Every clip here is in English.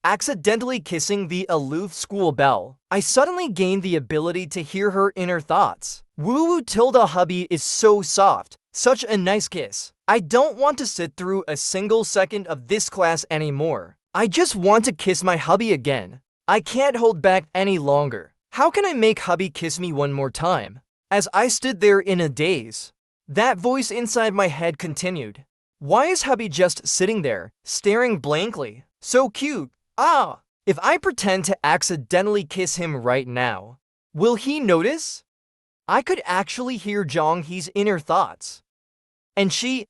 accidentally kissing the aloof school belle. I suddenly gained the ability to hear her inner thoughts. Woo-woo Tilda hubby is so soft. Such a nice kiss. I don't want to sit through a single second of this class anymore. I just want to kiss my hubby again. I can't hold back any longer. How can I make hubby kiss me one more time? As I stood there in a daze, that voice inside my head continued. Why is hubby just sitting there, staring blankly? So cute. Ah! If I pretend to accidentally kiss him right now, will he notice? I could actually hear Jong-hee's inner thoughts. And she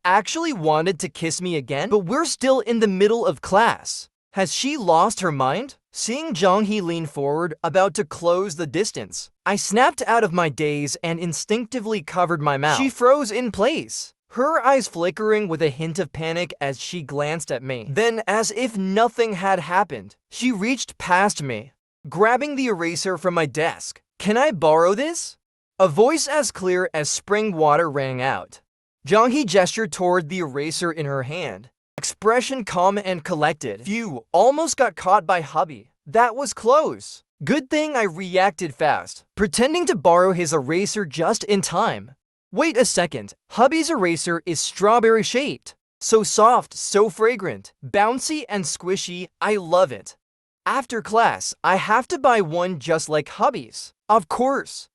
actually wanted to kiss me again? But we're still in the middle of class. Has she lost her mind? Seeing Jong-hee lean forward, about to close the distance, I snapped out of my daze and instinctively covered my mouth. She froze in place, her eyes flickering with a hint of panic as she glanced at me. Then, as if nothing had happened, she reached past me, grabbing the eraser from my desk. Can I borrow this? A voice as clear as spring water rang out. Jong-hee gestured toward the eraser in her hand, expression calm and collected. Phew, almost got caught by hubby. That was close. Good thing I reacted fast, pretending to borrow his eraser just in time. Wait a second, hubby's eraser is strawberry shaped. So soft, so fragrant, bouncy and squishy, I love it. After class, I have to buy one just like hubby's. Of course,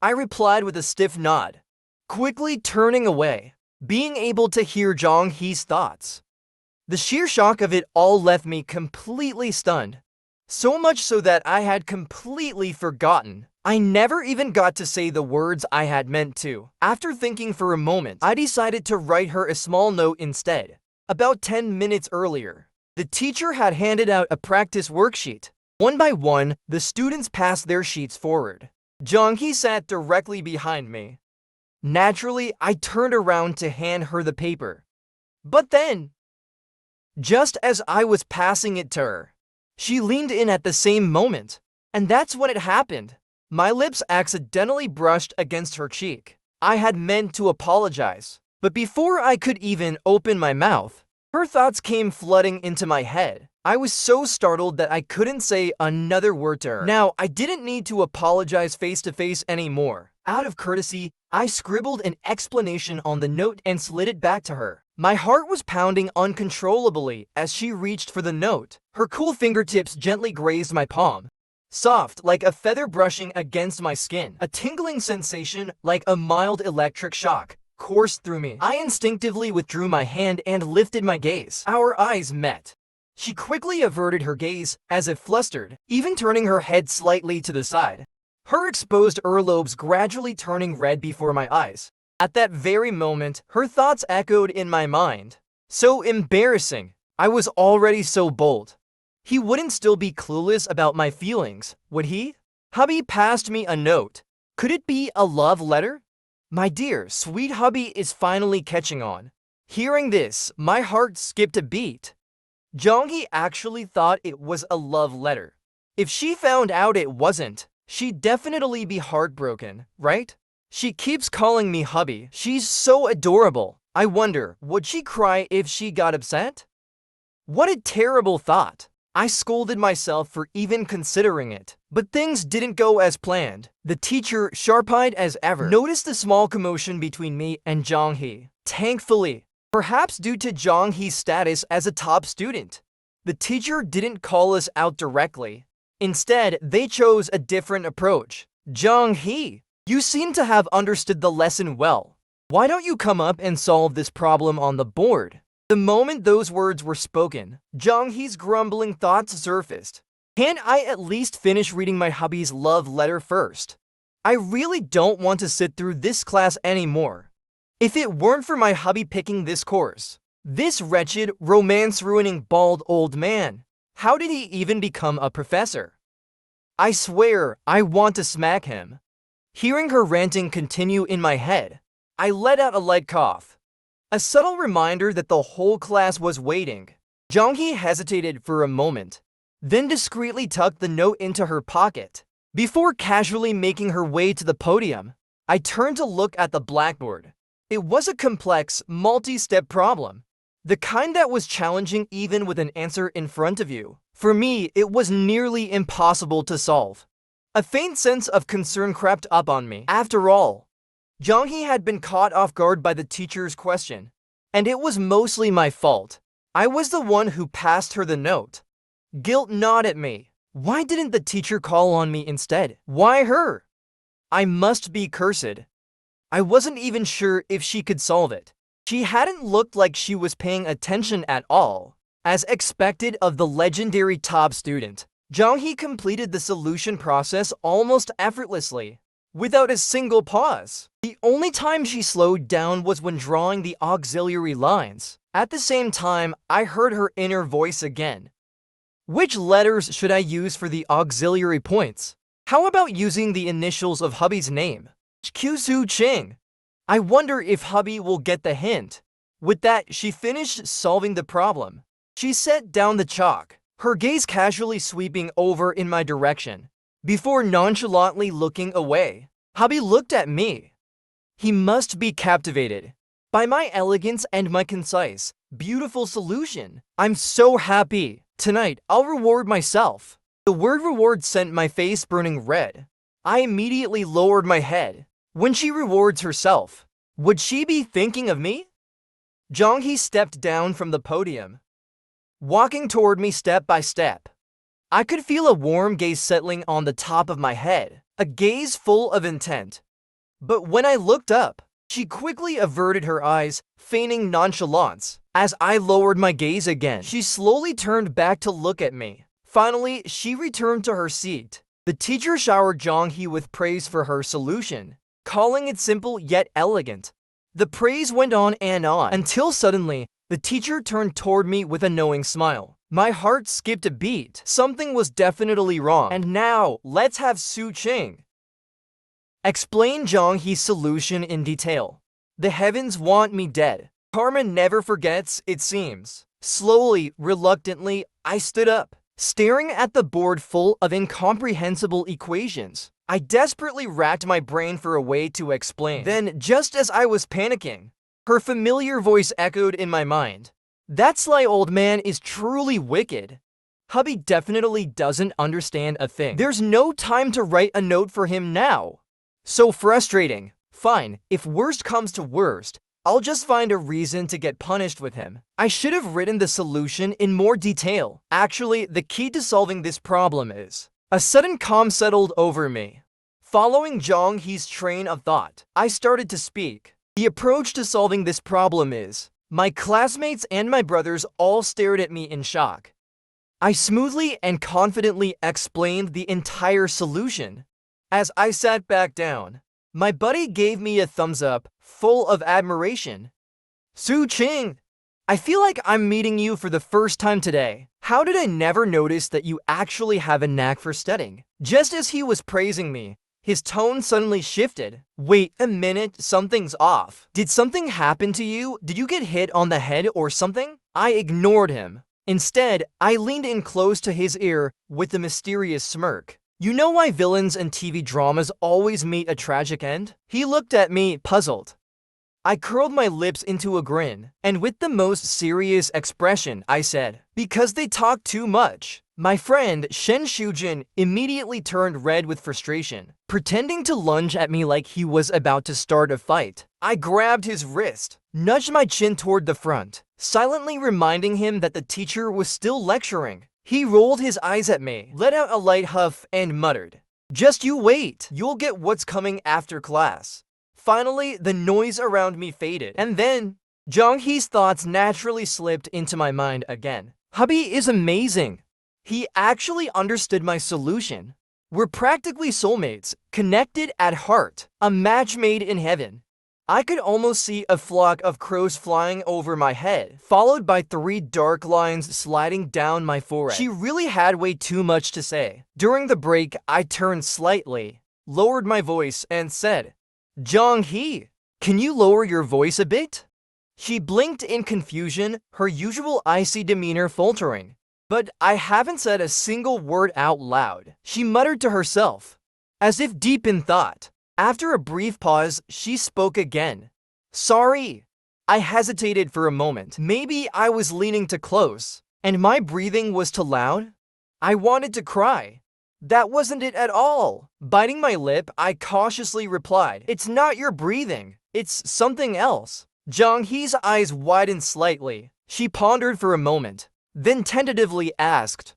I replied with a stiff nod, quickly turning away, being able to hear Jong-hee's thoughts. The sheer shock of it all left me completely stunned. So much so that I had completely forgotten. I never even got to say the words I had meant to. After thinking for a moment, I decided to write her a small note instead. About 10 minutes earlier, the teacher had handed out a practice worksheet. One by one, the students passed their sheets forward. Jong-hee sat directly behind me. Naturally, I turned around to hand her the paper. But then, just as I was passing it to her, she leaned in at the same moment. And that's when it happened. My lips accidentally brushed against her cheek. I had meant to apologize. But before I could even open my mouth, her thoughts came flooding into my head. I was so startled that I couldn't say another word to her. Now, I didn't need to apologize face to face anymore. Out of courtesy, I scribbled an explanation on the note and slid it back to her. My heart was pounding uncontrollably as she reached for the note. Her cool fingertips gently grazed my palm, soft like a feather brushing against my skin. A tingling sensation like a mild electric shock coursed through me. I instinctively withdrew my hand and lifted my gaze. Our eyes met. She quickly averted her gaze, as if flustered, even turning her head slightly to the side, her exposed earlobes gradually turning red before my eyes. At that very moment, her thoughts echoed in my mind. So embarrassing. I was already so bold. He wouldn't still be clueless about my feelings, would he? Hubby passed me a note. Could it be a love letter? My dear, sweet hubby is finally catching on. Hearing this, my heart skipped a beat. Jong-hee actually thought it was a love letter. If she found out it wasn't, she'd definitely be heartbroken, right? She keeps calling me hubby. She's so adorable. I wonder, would she cry if she got upset? What a terrible thought. I scolded myself for even considering it. But things didn't go as planned. The teacher, sharp-eyed as ever, noticed the small commotion between me and Jong-hee. Thankfully, perhaps due to Jong-hee's status as a top student, the teacher didn't call us out directly. Instead, they chose a different approach. Jong-hee, you seem to have understood the lesson well. Why don't you come up and solve this problem on the board? The moment those words were spoken, Jong-hee's grumbling thoughts surfaced. Can't I at least finish reading my hubby's love letter first? I really don't want to sit through this class anymore. If it weren't for my hubby picking this course, this wretched, romance-ruining bald old man, how did he even become a professor? I swear, I want to smack him. Hearing her ranting continue in my head, I let out a light cough. A subtle reminder that the whole class was waiting. Jong-hee hesitated for a moment, then discreetly tucked the note into her pocket. Before casually making her way to the podium, I turned to look at the blackboard. It was a complex, multi-step problem. The kind that was challenging even with an answer in front of you. For me, it was nearly impossible to solve. A faint sense of concern crept up on me. After all, Jonghi had been caught off guard by the teacher's question, and it was mostly my fault. I was the one who passed her the note. Guilt gnawed at me. Why didn't the teacher call on me instead? Why her? I must be cursed. I wasn't even sure if she could solve it. She hadn't looked like she was paying attention at all. As expected of the legendary top student, Jonghi completed the solution process almost effortlessly, without a single pause. The only time she slowed down was when drawing the auxiliary lines. At the same time, I heard her inner voice again. Which letters should I use for the auxiliary points? How about using the initials of hubby's name? Kyusu Ching. I wonder if hubby will get the hint. With that, she finished solving the problem. She set down the chalk, her gaze casually sweeping over in my direction. Before nonchalantly looking away, hubby looked at me. He must be captivated by my elegance and my concise, beautiful solution. I'm so happy. Tonight, I'll reward myself. The word reward sent my face burning red. I immediately lowered my head. When she rewards herself, would she be thinking of me? Jonghi stepped down from the podium, walking toward me step by step. I could feel a warm gaze settling on the top of my head, a gaze full of intent. But when I looked up, she quickly averted her eyes, feigning nonchalance. As I lowered my gaze again, she slowly turned back to look at me. Finally, she returned to her seat. The teacher showered Jonghi with praise for her solution, calling it simple yet elegant. The praise went on and on, until suddenly, the teacher turned toward me with a knowing smile. My heart skipped a beat. Something was definitely wrong. And now, let's have Su Ching explain Jonghi's solution in detail. The heavens want me dead. Karma never forgets, it seems. Slowly, reluctantly, I stood up, staring at the board full of incomprehensible equations. I desperately racked my brain for a way to explain. Then, just as I was panicking, her familiar voice echoed in my mind. That sly old man is truly wicked. Hubby definitely doesn't understand a thing. There's no time to write a note for him now. So frustrating. Fine, if worst comes to worst, I'll just find a reason to get punished with him. I should have written the solution in more detail. Actually, the key to solving this problem is... A sudden calm settled over me. Following Jonghi's train of thought, I started to speak. The approach to solving this problem is... My classmates and my brothers all stared at me in shock. I smoothly and confidently explained the entire solution. As I sat back down, my buddy gave me a thumbs up, full of admiration. Su Ching, I feel like I'm meeting you for the first time today. How did I never notice that you actually have a knack for studying? Just as he was praising me, his tone suddenly shifted. Wait a minute, something's off. Did something happen to you? Did you get hit on the head or something? I ignored him. Instead, I leaned in close to his ear with a mysterious smirk. You know why villains in TV dramas always meet a tragic end? He looked at me, puzzled. I curled my lips into a grin, and with the most serious expression, I said, because they talk too much. My friend, Shen Shujin, immediately turned red with frustration, pretending to lunge at me like he was about to start a fight. I grabbed his wrist, nudged my chin toward the front, silently reminding him that the teacher was still lecturing. He rolled his eyes at me, let out a light huff, and muttered, "Just you wait, you'll get what's coming after class." Finally, the noise around me faded, and then Jonghi's thoughts naturally slipped into my mind again. Hubby is amazing. He actually understood my solution. We're practically soulmates, connected at heart, a match made in heaven. I could almost see a flock of crows flying over my head, followed by 3 dark lines sliding down my forehead. She really had way too much to say. During the break, I turned slightly, lowered my voice, and said, "Jonghi, can you lower your voice a bit?" She blinked in confusion, her usual icy demeanor faltering. But I haven't said a single word out loud. She muttered to herself, as if deep in thought. After a brief pause, she spoke again. "Sorry, I hesitated for a moment. Maybe I was leaning too close, and my breathing was too loud? I wanted to cry. That wasn't it at all. Biting my lip, I cautiously replied, "It's not your breathing. It's something else." Jong-hee's eyes widened slightly. She pondered for a moment, then tentatively asked,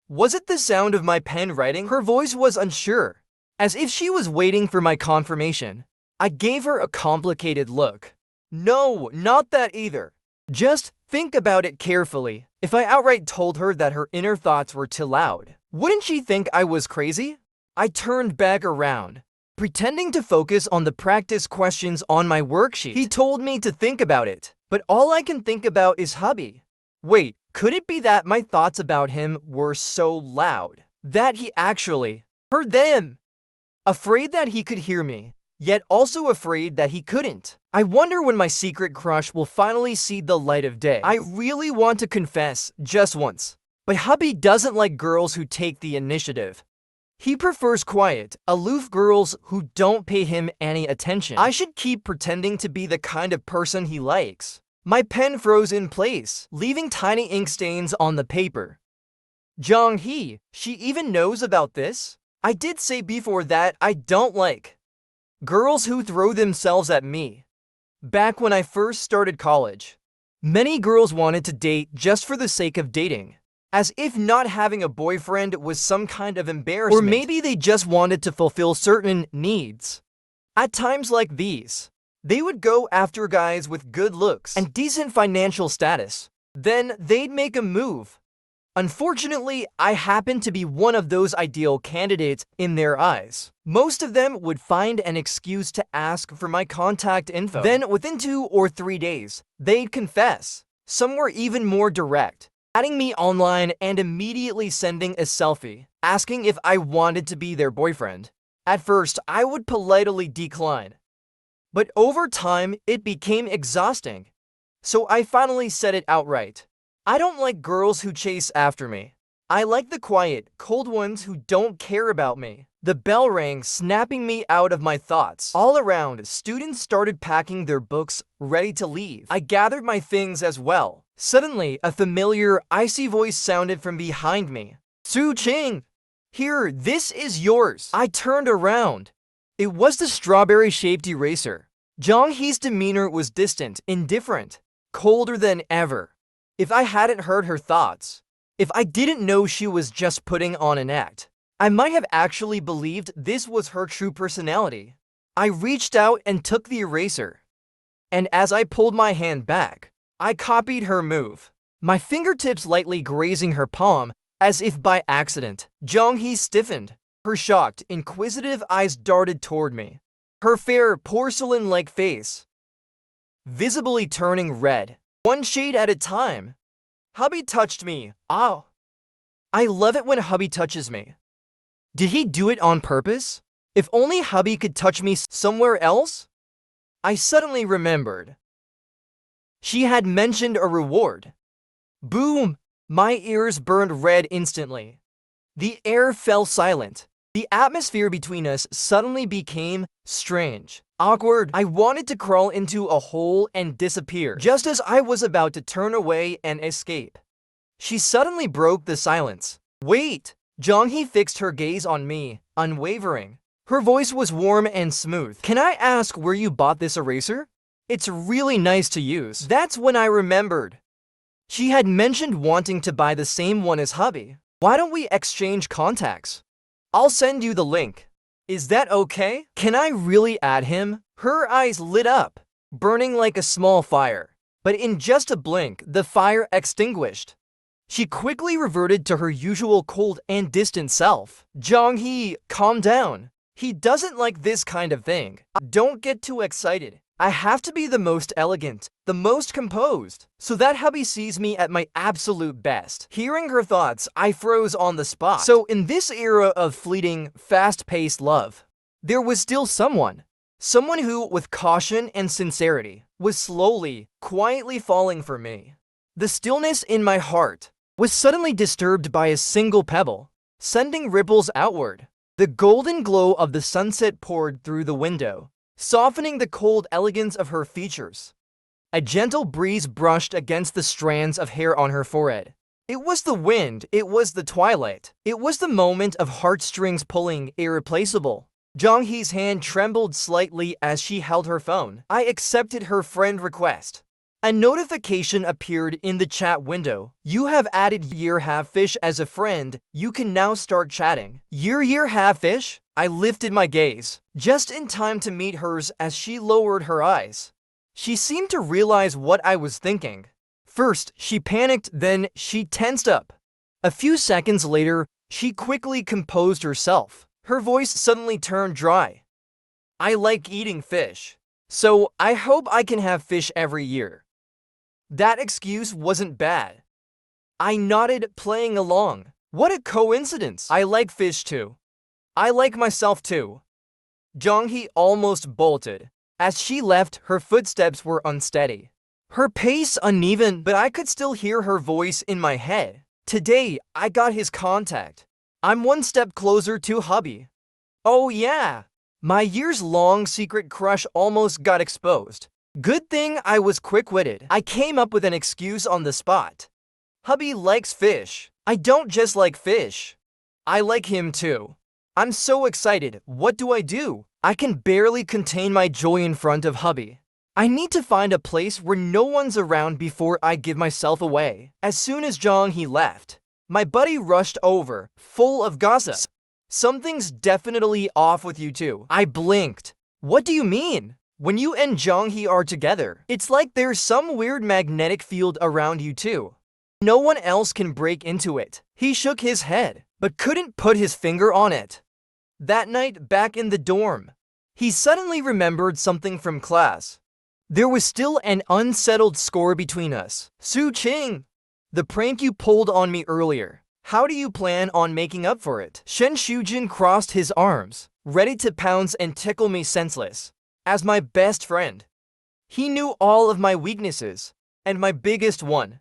"Was it the sound of my pen writing?" Her voice was unsure, as if she was waiting for my confirmation. I gave her a complicated look. "No, not that either. Just think about it carefully. If I outright told her that her inner thoughts were too loud, wouldn't she think I was crazy?" I turned back around, pretending to focus on the practice questions on my worksheet. He told me to think about it, but all I can think about is hubby. Wait, could it be that my thoughts about him were so loud that he actually heard them? Afraid that he could hear me, yet also afraid that he couldn't. I wonder when my secret crush will finally see the light of day. I really want to confess just once, but hubby doesn't like girls who take the initiative. He prefers quiet, aloof girls who don't pay him any attention. I should keep pretending to be the kind of person he likes. My pen froze in place, leaving tiny ink stains on the paper. Jong-hee, she even knows about this? I did say before that I don't like girls who throw themselves at me. Back when I first started college, many girls wanted to date just for the sake of dating, as if not having a boyfriend was some kind of embarrassment. Or maybe they just wanted to fulfill certain needs. At times like these, they would go after guys with good looks and decent financial status. Then they'd make a move. Unfortunately, I happened to be one of those ideal candidates in their eyes. Most of them would find an excuse to ask for my contact info. Then within 2 or 3 days, they'd confess. Some were even more direct, adding me online and immediately sending a selfie, asking if I wanted to be their boyfriend. At first, I would politely decline, but over time, it became exhausting. So I finally said it outright. I don't like girls who chase after me. I like the quiet, cold ones who don't care about me. The bell rang, snapping me out of my thoughts. All around, students started packing their books, ready to leave. I gathered my things as well. Suddenly, a familiar, icy voice sounded from behind me. "Su-ching! Here, this is yours." I turned around. It was the strawberry-shaped eraser. Jong-hee's demeanor was distant, indifferent, colder than ever. If I hadn't heard her thoughts, if I didn't know she was just putting on an act, I might have actually believed this was her true personality. I reached out and took the eraser, and as I pulled my hand back, I copied her move, my fingertips lightly grazing her palm as if by accident. Jong-hee stiffened. Her shocked, inquisitive eyes darted toward me, her fair, porcelain-like face visibly turning red, one shade at a time. Hubby touched me. Ow. I love it when hubby touches me. Did he do it on purpose? If only hubby could touch me somewhere else? I suddenly remembered. She had mentioned a reward. Boom! My ears burned red instantly. The air fell silent. The atmosphere between us suddenly became strange, awkward. I wanted to crawl into a hole and disappear. Just as I was about to turn away and escape, she suddenly broke the silence. "Wait!" Jong-hee fixed her gaze on me, unwavering. Her voice was warm and smooth. "Can I ask where you bought this eraser? It's really nice to use." That's when I remembered. She had mentioned wanting to buy the same one as hubby. Why don't we exchange contacts? I'll send you the link. Is that okay? Can I really add him? Her eyes lit up, burning like a small fire. But in just a blink, the fire extinguished. She quickly reverted to her usual cold and distant self. Jong-hee, calm down. He doesn't like this kind of thing. Don't get too excited. I have to be the most elegant, the most composed, so that hubby sees me at my absolute best. Hearing her thoughts, I froze on the spot. So in this era of fleeting, fast-paced love, there was still someone who, with caution and sincerity, was slowly, quietly falling for me. The stillness in my heart was suddenly disturbed by a single pebble, sending ripples outward. The golden glow of the sunset poured through the window, softening the cold elegance of her features. A gentle breeze brushed against the strands of hair on her forehead. It was the wind, it was the twilight. It was the moment of heartstrings pulling, irreplaceable. Jonghee's hand trembled slightly as she held her phone. I accepted her friend request. A notification appeared in the chat window. You have added Year Have Fish as a friend. You can now start chatting. Year Have Fish? I lifted my gaze, just in time to meet hers as she lowered her eyes. She seemed to realize what I was thinking. First, she panicked, then she tensed up. A few seconds later, she quickly composed herself. Her voice suddenly turned dry. I like eating fish, so I hope I can have fish every year. That excuse wasn't bad. I nodded, playing along. What a coincidence. I like fish too. I like myself too. Jonghee almost bolted. As she left, her footsteps were unsteady. Her pace uneven, but I could still hear her voice in my head. Today, I got his contact. I'm one step closer to hubby. Oh yeah, my years-long secret crush almost got exposed. Good thing I was quick-witted. I came up with an excuse on the spot. Hubby likes fish. I don't just like fish. I like him too. I'm so excited. What do? I can barely contain my joy in front of hubby. I need to find a place where no one's around before I give myself away. As soon as Jonghee left, my buddy rushed over, full of gossip. Something's definitely off with you two. I blinked. What do you mean? When you and Jonghee are together, it's like there's some weird magnetic field around you two. No one else can break into it. He shook his head, but couldn't put his finger on it. That night, back in the dorm, he suddenly remembered something from class. There was still an unsettled score between us. Su Ching, the prank you pulled on me earlier. How do you plan on making up for it? Shen Shujin crossed his arms, ready to pounce and tickle me senseless. As my best friend, he knew all of my weaknesses, and my biggest one.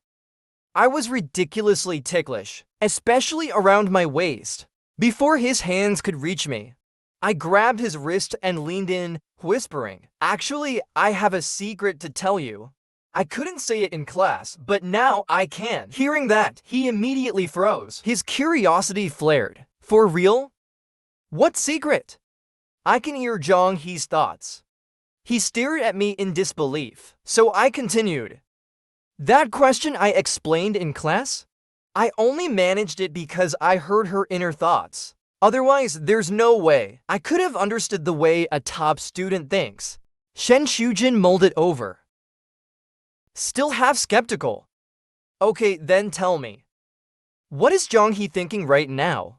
I was ridiculously ticklish, especially around my waist. Before his hands could reach me, I grabbed his wrist and leaned in, whispering, "Actually, I have a secret to tell you." I couldn't say it in class, but now I can. Hearing that, he immediately froze. His curiosity flared. For real? What secret? I can hear Jonghee's thoughts. He stared at me in disbelief, so I continued. That question I explained in class? I only managed it because I heard her inner thoughts. Otherwise, there's no way I could have understood the way a top student thinks. Shen Shujin mulled it over, still half skeptical. Okay, then tell me. What is Jonghee thinking right now?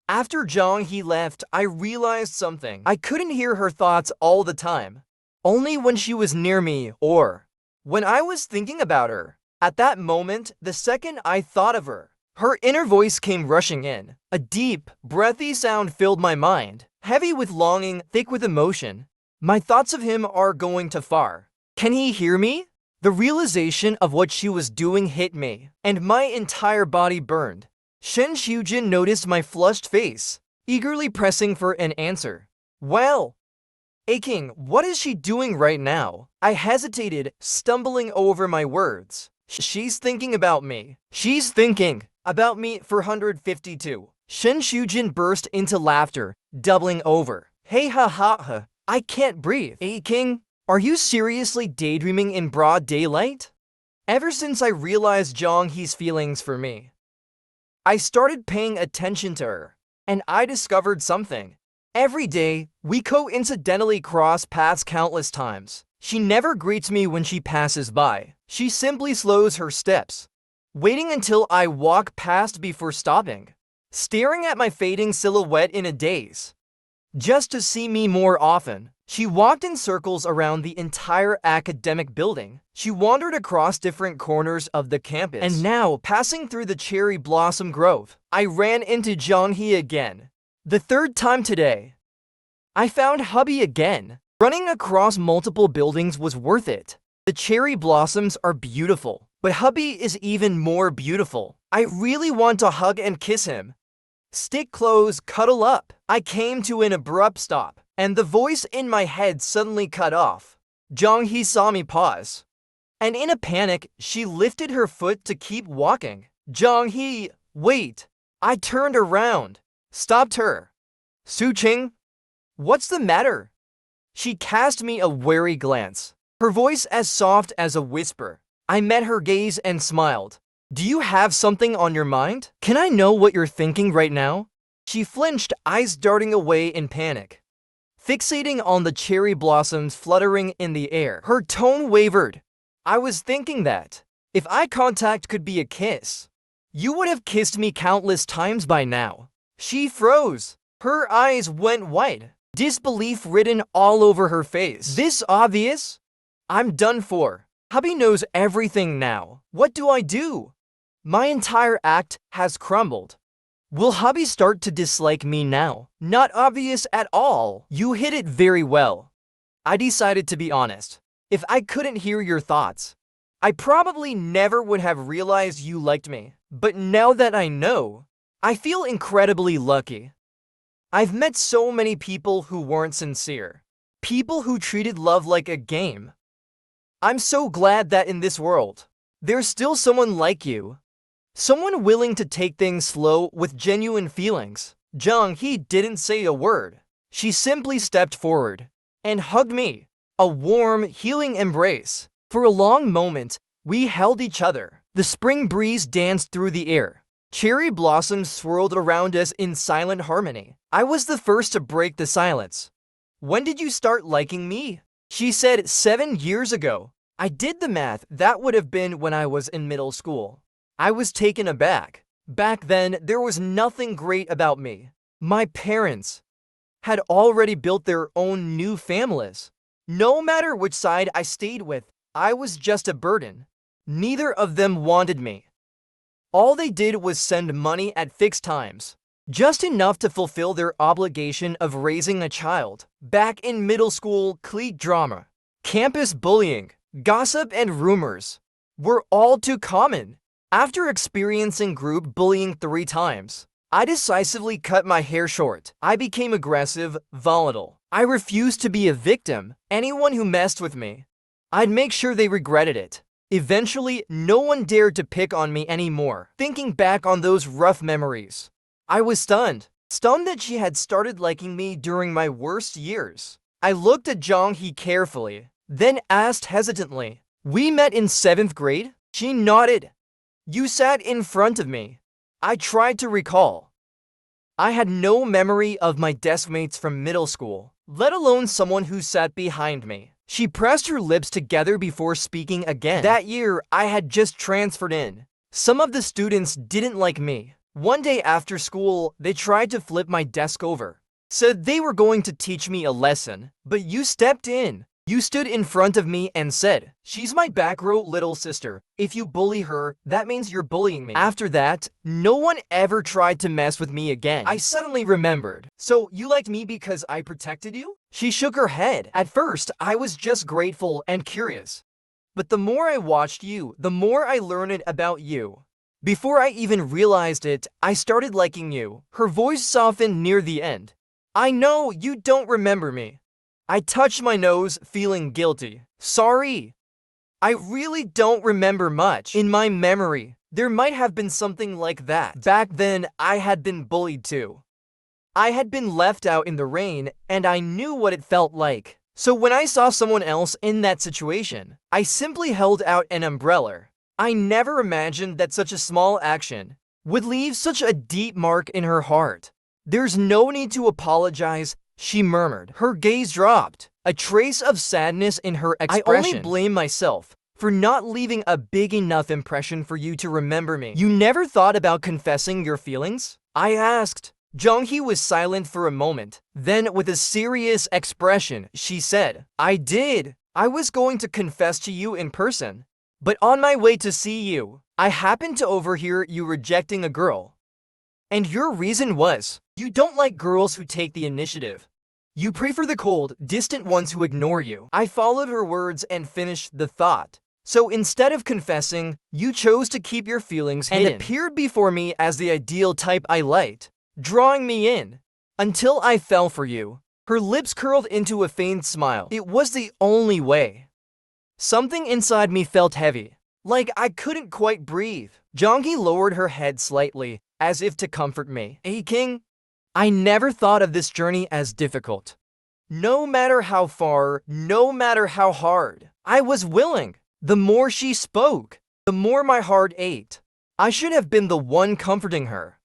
After Jonghee left, I realized something. I couldn't hear her thoughts all the time. Only when she was near me or when I was thinking about her. At that moment, the second I thought of her, her inner voice came rushing in. A deep, breathy sound filled my mind, heavy with longing, thick with emotion. My thoughts of him are going too far. Can he hear me? The realization of what she was doing hit me, and my entire body burned. Shen Shujin noticed my flushed face, eagerly pressing for an answer. Well, aching, what is she doing right now? I hesitated, stumbling over my words. She's thinking about me. She's thinking about me for 152. Shen Shujin burst into laughter, doubling over. Hey ha ha ha, I can't breathe. Aching? Are you seriously daydreaming in broad daylight? Ever since I realized Jonghee's feelings for me, I started paying attention to her, and I discovered something. Every day, we coincidentally cross paths countless times. She never greets me when she passes by. She simply slows her steps, waiting until I walk past before stopping, staring at my fading silhouette in a daze, just to see me more often. She walked in circles around the entire academic building. She wandered across different corners of the campus. And now, passing through the cherry blossom grove, I ran into Jonghee again. The third time today. I found hubby again. Running across multiple buildings was worth it. The cherry blossoms are beautiful, but hubby is even more beautiful. I really want to hug and kiss him. Stick close, cuddle up. I came to an abrupt stop, and the voice in my head suddenly cut off. Jonghee saw me pause. and in a panic, she lifted her foot to keep walking. Jong-hee, wait. I turned around, stopped her. Su-ching, what's the matter? She cast me a wary glance, her voice as soft as a whisper. I met her gaze and smiled. Do you have something on your mind? Can I know what you're thinking right now? She flinched, eyes darting away in panic, fixating on the cherry blossoms fluttering in the air. Her tone wavered. I was thinking that if eye contact could be a kiss, you would have kissed me countless times by now. She froze. Her eyes went wide, disbelief written all over her face. This obvious? I'm done for. Hubby knows everything now. What do I do? My entire act has crumbled. Will hubby start to dislike me now? Not obvious at all. You hit it very well. I decided to be honest. If I couldn't hear your thoughts, I probably never would have realized you liked me. But now that I know, I feel incredibly lucky. I've met so many people who weren't sincere. People who treated love like a game. I'm so glad that in this world, there's still someone like you. Someone willing to take things slow with genuine feelings. Jong-hee didn't say a word. She simply stepped forward and hugged me. A warm, healing embrace. For a long moment, we held each other. The spring breeze danced through the air. Cherry blossoms swirled around us in silent harmony. I was the first to break the silence. When did you start liking me? She said 7 years ago. I did the math. That would have been when I was in middle school. I was taken aback. Back then, there was nothing great about me. My parents had already built their own new families. No matter which side I stayed with, I was just a burden. Neither of them wanted me. All they did was send money at fixed times, just enough to fulfill their obligation of raising a child. Back in middle school, clique drama, campus bullying, gossip, and rumors were all too common. After experiencing group bullying 3 times, I decisively cut my hair short. I became aggressive, volatile. I refused to be a victim. Anyone who messed with me, I'd make sure they regretted it. Eventually, no one dared to pick on me anymore. Thinking back on those rough memories, I was stunned. Stunned that she had started liking me during my worst years. I looked at Jong-hee carefully, then asked hesitantly, "We met in 7th grade?" She nodded. "You sat in front of me." I tried to recall. I had no memory of my deskmates from middle school, let alone someone who sat behind me. She pressed her lips together before speaking again. That year, I had just transferred in. Some of the students didn't like me. One day after school, they tried to flip my desk over. Said they were going to teach me a lesson, but you stepped in. You stood in front of me and said, "She's my back row little sister. If you bully her, that means you're bullying me." After that, no one ever tried to mess with me again. I suddenly remembered. "So you liked me because I protected you?" She shook her head. At first, I was just grateful and curious. But the more I watched you, the more I learned about you. Before I even realized it, I started liking you. Her voice softened near the end. "I know you don't remember me." I touched my nose, feeling guilty. "Sorry. I really don't remember much. In my memory, there might have been something like that. Back then, I had been bullied too. I had been left out in the rain, and I knew what it felt like. So when I saw someone else in that situation, I simply held out an umbrella. I never imagined that such a small action would leave such a deep mark in her heart." "There's no need to apologize," she murmured. Her gaze dropped, a trace of sadness in her expression. "I only blame myself for not leaving a big enough impression for you to remember me." "You never thought about confessing your feelings?" I asked. Jong-hee was silent for a moment. Then, with a serious expression, she said, "I did. I was going to confess to you in person. But on my way to see you, I happened to overhear you rejecting a girl. And your reason was, you don't like girls who take the initiative. You prefer the cold, distant ones who ignore you." I followed her words and finished the thought. "So instead of confessing, you chose to keep your feelings hidden and appeared before me as the ideal type I liked, drawing me in, until I fell for you." Her lips curled into a faint smile. "It was the only way." Something inside me felt heavy, like I couldn't quite breathe. Jonghi lowered her head slightly, as if to comfort me. Hey King, I never thought of this journey as difficult. No matter how far, no matter how hard, I was willing. The more she spoke, the more my heart ached. I should have been the one comforting her.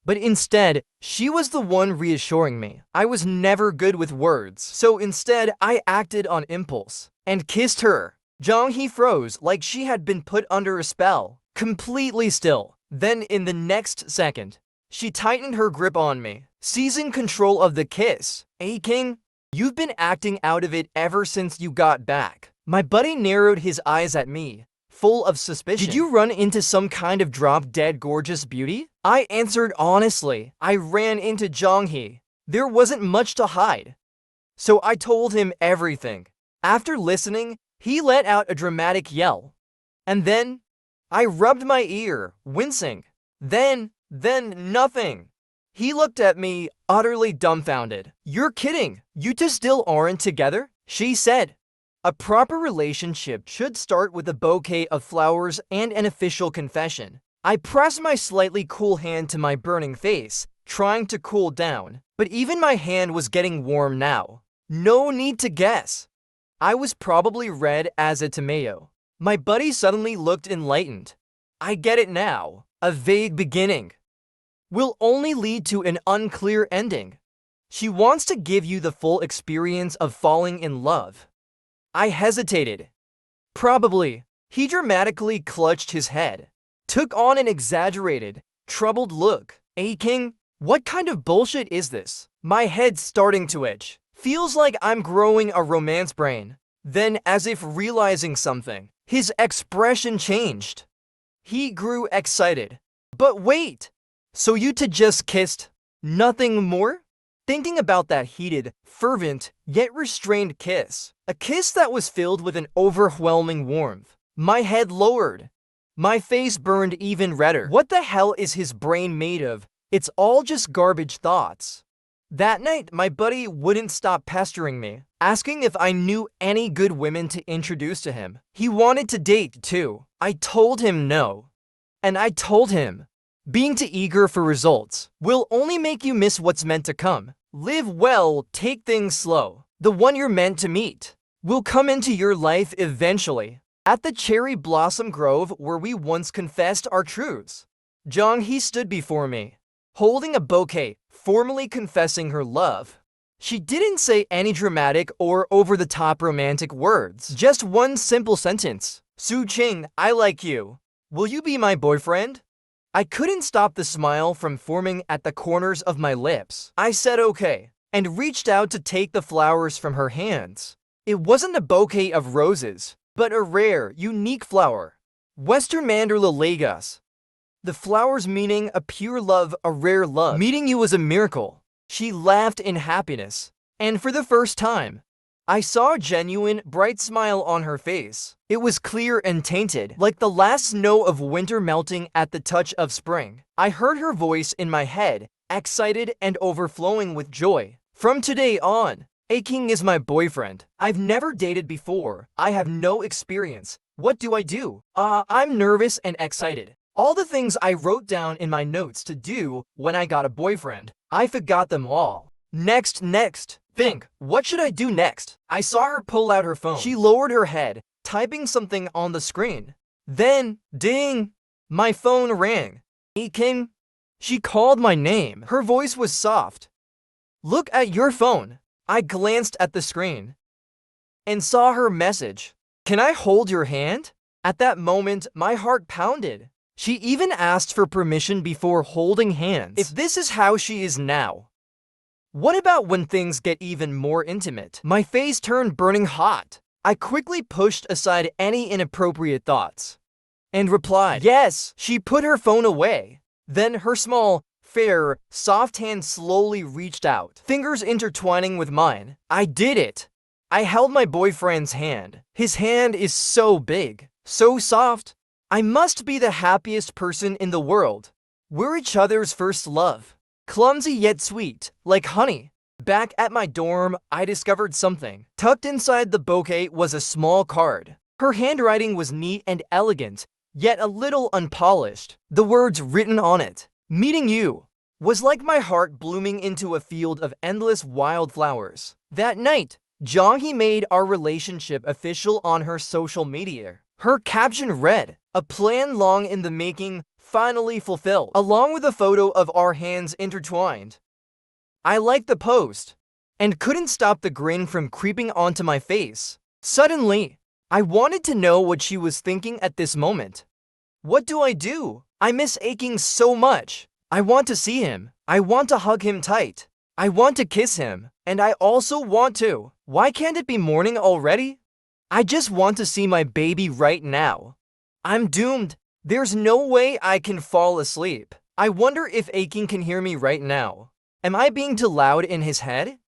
But instead, she was the one reassuring me. I was never good with words, so instead I acted on impulse and kissed her. Jonghi froze like she had been put under a spell, completely still. Then in the next second, she tightened her grip on me, seizing control of the kiss. Hey King, you've been acting out of it ever since you got back. My buddy narrowed his eyes at me, full of suspicion. Did you run into some kind of drop-dead gorgeous beauty? I answered honestly. I ran into Jonghi. There wasn't much to hide. So I told him everything. After listening, he let out a dramatic yell. And then, I rubbed my ear, wincing. Then nothing. He looked at me, utterly dumbfounded. You're kidding. You two still aren't together? She said. A proper relationship should start with a bouquet of flowers and an official confession. I pressed my slightly cool hand to my burning face, trying to cool down, but even my hand was getting warm now. No need to guess. I was probably red as a tomato. My buddy suddenly looked enlightened. I get it now. A vague beginning will only lead to an unclear ending. She wants to give you the full experience of falling in love. I hesitated. Probably. He dramatically clutched his head, took on an exaggerated, troubled look. Hey King, what kind of bullshit is this? My head's starting to itch. Feels like I'm growing a romance brain. Then, as if realizing something, his expression changed. He grew excited. But wait! So you two just kissed? Nothing more? Thinking about that heated, fervent, yet restrained kiss, a kiss that was filled with an overwhelming warmth, my head lowered. My face burned even redder. What the hell is his brain made of? It's all just garbage thoughts. That night, my buddy wouldn't stop pestering me, asking if I knew any good women to introduce to him. He wanted to date, too. I told him no. And I told him, being too eager for results will only make you miss what's meant to come. Live well, take things slow. The one you're meant to meet will come into your life eventually. At the cherry blossom grove where we once confessed our truths, Jonghi stood before me, holding a bouquet, formally confessing her love. She didn't say any dramatic or over-the-top romantic words, just one simple sentence. Su Ching, I like you. Will you be my boyfriend? I couldn't stop the smile from forming at the corners of my lips. I said okay, and reached out to take the flowers from her hands. It wasn't a bouquet of roses, but a rare, unique flower. Western Mandorla Lagos. The flowers meaning a pure love, a rare love. Meeting you was a miracle. She laughed in happiness. And for the first time, I saw a genuine, bright smile on her face. It was clear and tainted, like the last snow of winter melting at the touch of spring. I heard her voice in my head, excited and overflowing with joy. From today on, King is my boyfriend. I've never dated before. I have no experience. What do I do? I'm nervous and excited. All the things I wrote down in my notes to do when I got a boyfriend, I forgot them all. Next. Think, what should I do next? I saw her pull out her phone. She lowered her head, typing something on the screen. Then, ding! My phone rang. Hey King? She called my name. Her voice was soft. Look at your phone. I glanced at the screen and saw her message. Can I hold your hand? At that moment, my heart pounded. She even asked for permission before holding hands. If this is how she is now, what about when things get even more intimate? My face turned burning hot. I quickly pushed aside any inappropriate thoughts and replied, yes. She put her phone away. Then her small, fair, soft hand slowly reached out, fingers intertwining with mine. I did it. I held my boyfriend's hand. His hand is so big, so soft. I must be the happiest person in the world. We're each other's first love. Clumsy yet sweet, like honey. Back at my dorm, I discovered something. Tucked inside the bouquet was a small card. Her handwriting was neat and elegant, yet a little unpolished. The words written on it, "Meeting you," was like my heart blooming into a field of endless wildflowers. That night, Jonghi made our relationship official on her social media. Her caption read, "A plan long in the making, finally fulfilled," along with a photo of our hands intertwined. I liked the post and couldn't stop the grin from creeping onto my face. Suddenly, I wanted to know what she was thinking at this moment. What do I do? I miss Aching so much. I want to see him. I want to hug him tight. I want to kiss him. And I also want to. Why can't it be morning already? I just want to see my baby right now. I'm doomed. There's no way I can fall asleep. I wonder if Aching can hear me right now. Am I being too loud in his head?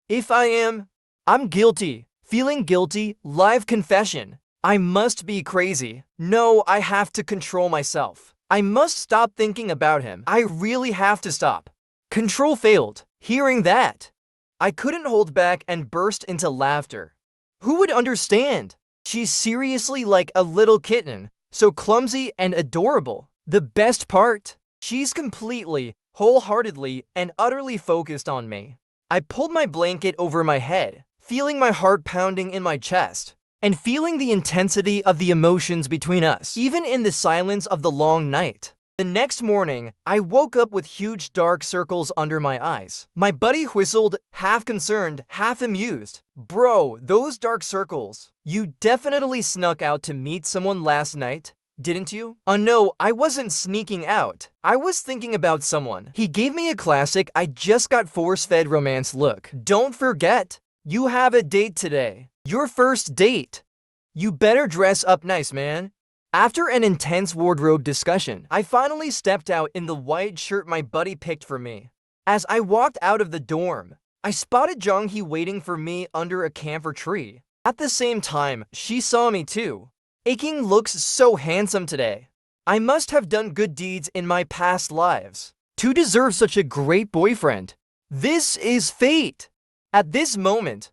If I am, I'm guilty. Feeling guilty, live confession. I must be crazy. No, I have to control myself. I must stop thinking about him. I really have to stop. Control failed. Hearing that, I couldn't hold back and burst into laughter. Who would understand? She's seriously like a little kitten, so clumsy and adorable. The best part, she's completely, wholeheartedly, and utterly focused on me. I pulled my blanket over my head, feeling my heart pounding in my chest, and feeling the intensity of the emotions between us, even in the silence of the long night. The next morning, I woke up with huge dark circles under my eyes. My buddy whistled, half concerned, half amused. "Bro, those dark circles. You definitely snuck out to meet someone last night, didn't you?" No, I wasn't sneaking out. I was thinking about someone. He gave me a classic "I just got force-fed" romance look. Don't forget, you have a date today. Your first date. You better dress up nice, man. After an intense wardrobe discussion, I finally stepped out in the white shirt my buddy picked for me. As I walked out of the dorm, I spotted Jonghi waiting for me under a camphor tree. At the same time, she saw me too. Aching looks so handsome today. I must have done good deeds in my past lives to deserve such a great boyfriend. This is fate. At this moment,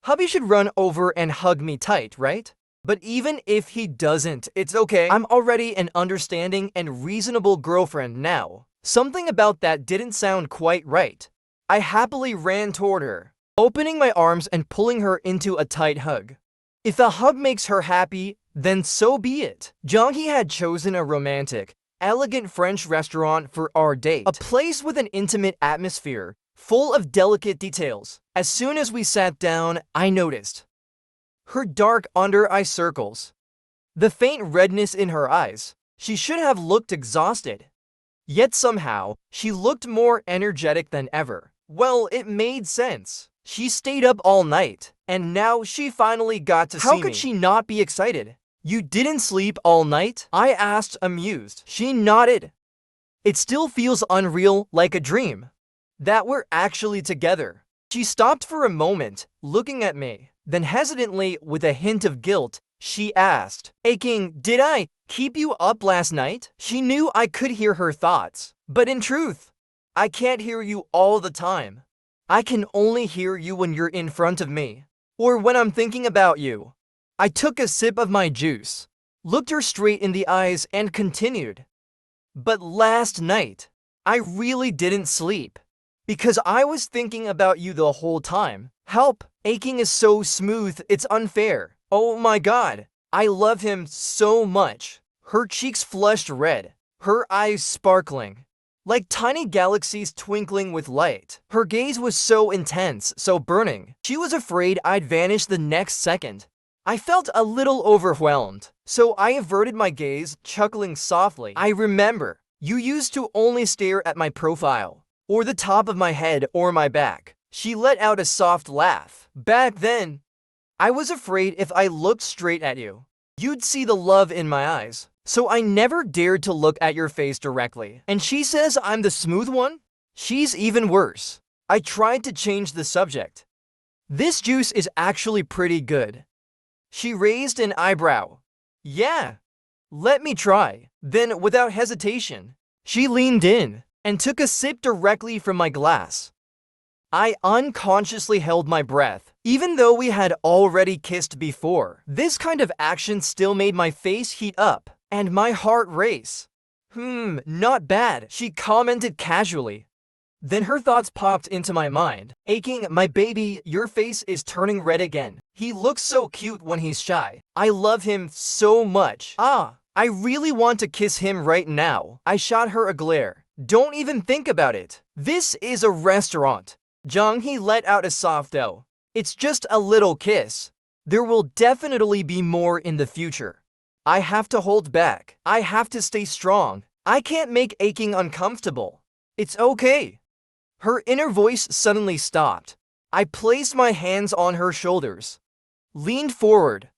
hubby should run over and hug me tight, right? But even if he doesn't, it's okay. I'm already an understanding and reasonable girlfriend now. Something about that didn't sound quite right. I happily ran toward her, opening my arms and pulling her into a tight hug. If a hug makes her happy, then so be it. Jonghi had chosen a romantic, elegant French restaurant for our date. A place with an intimate atmosphere, full of delicate details. As soon as we sat down, I noticed her dark under-eye circles, the faint redness in her eyes. She should have looked exhausted. Yet somehow, she looked more energetic than ever. Well, it made sense. She stayed up all night, and now she finally got to see me. How could she not be excited? "You didn't sleep all night?" I asked, amused. She nodded. "It still feels unreal, like a dream, that we're actually together." She stopped for a moment, looking at me. Then hesitantly, with a hint of guilt, she asked, "Aching, did I keep you up last night?" She knew I could hear her thoughts. But in truth, I can't hear you all the time. I can only hear you when you're in front of me, or when I'm thinking about you. I took a sip of my juice, looked her straight in the eyes, and continued. "But last night, I really didn't sleep, because I was thinking about you the whole time. Help! Aching is so smooth, it's unfair. Oh my god, I love him so much." Her cheeks flushed red, her eyes sparkling, like tiny galaxies twinkling with light. Her gaze was so intense, so burning. She was afraid I'd vanish the next second. I felt a little overwhelmed, so I averted my gaze, chuckling softly. "I remember, you used to only stare at my profile, or the top of my head or my back." She let out a soft laugh. "Back then, I was afraid if I looked straight at you, you'd see the love in my eyes. So I never dared to look at your face directly. And she says I'm the smooth one? She's even worse." I tried to change the subject. "This juice is actually pretty good." She raised an eyebrow. "Yeah, let me try." Then, without hesitation, she leaned in and took a sip directly from my glass. I unconsciously held my breath, even though we had already kissed before. This kind of action still made my face heat up and my heart race. Not bad, she commented casually. Then her thoughts popped into my mind. Aching, my baby, your face is turning red again. He looks so cute when he's shy. I love him so much. I really want to kiss him right now. I shot her a glare. Don't even think about it. This is a restaurant. Jung-hee let out a soft "oh." It's just a little kiss. There will definitely be more in the future. I have to hold back. I have to stay strong. I can't make aching uncomfortable. It's okay. Her inner voice suddenly stopped. I placed my hands on her shoulders, leaned forward,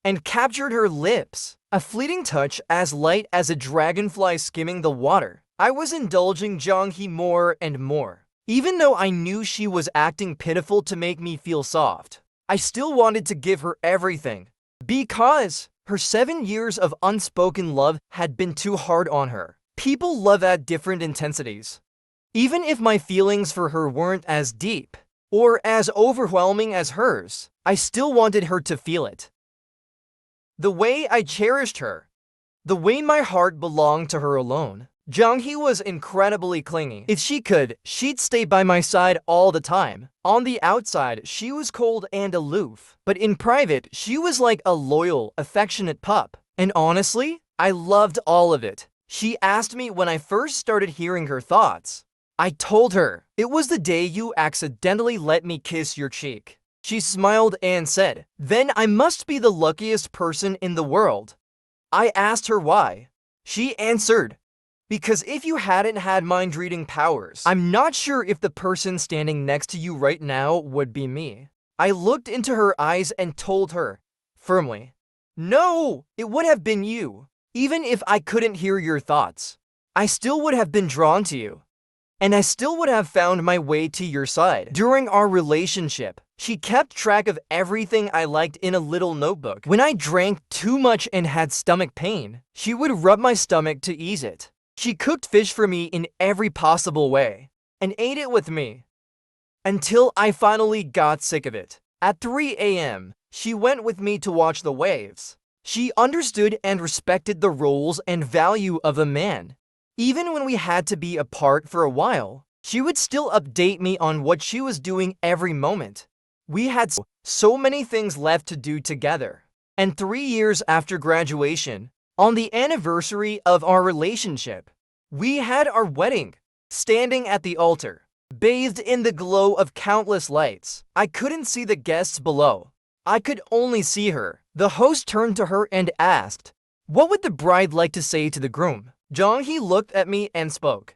and captured her lips. A fleeting touch as light as a dragonfly skimming the water. I was indulging Jung-hee more and more. Even though I knew she was acting pitiful to make me feel soft, I still wanted to give her everything. Because her 7 years of unspoken love had been too hard on her. People love at different intensities. Even if my feelings for her weren't as deep or as overwhelming as hers, I still wanted her to feel it. The way I cherished her, the way my heart belonged to her alone. Jung-hee was incredibly clingy. If she could, she'd stay by my side all the time. On the outside, she was cold and aloof, but in private, she was like a loyal, affectionate pup. And honestly, I loved all of it. She asked me when I first started hearing her thoughts. I told her, "It was the day you accidentally let me kiss your cheek." She smiled and said, "Then I must be the luckiest person in the world." I asked her why. She answered, "Because if you hadn't had mind-reading powers, I'm not sure if the person standing next to you right now would be me." I looked into her eyes and told her, firmly, "No, it would have been you. Even if I couldn't hear your thoughts, I still would have been drawn to you. And I still would have found my way to your side." During our relationship, she kept track of everything I liked in a little notebook. When I drank too much and had stomach pain, she would rub my stomach to ease it. She cooked fish for me in every possible way and ate it with me until I finally got sick of it. At 3 a.m., she went with me to watch the waves. She understood and respected the roles and value of a man. Even when we had to be apart for a while, she would still update me on what she was doing every moment. We had so many things left to do together. And 3 years after graduation, on the anniversary of our relationship, we had our wedding. Standing at the altar, bathed in the glow of countless lights, I couldn't see the guests below. I could only see her. The host turned to her and asked, "What would the bride like to say to the groom?" Jung-hee looked at me and spoke.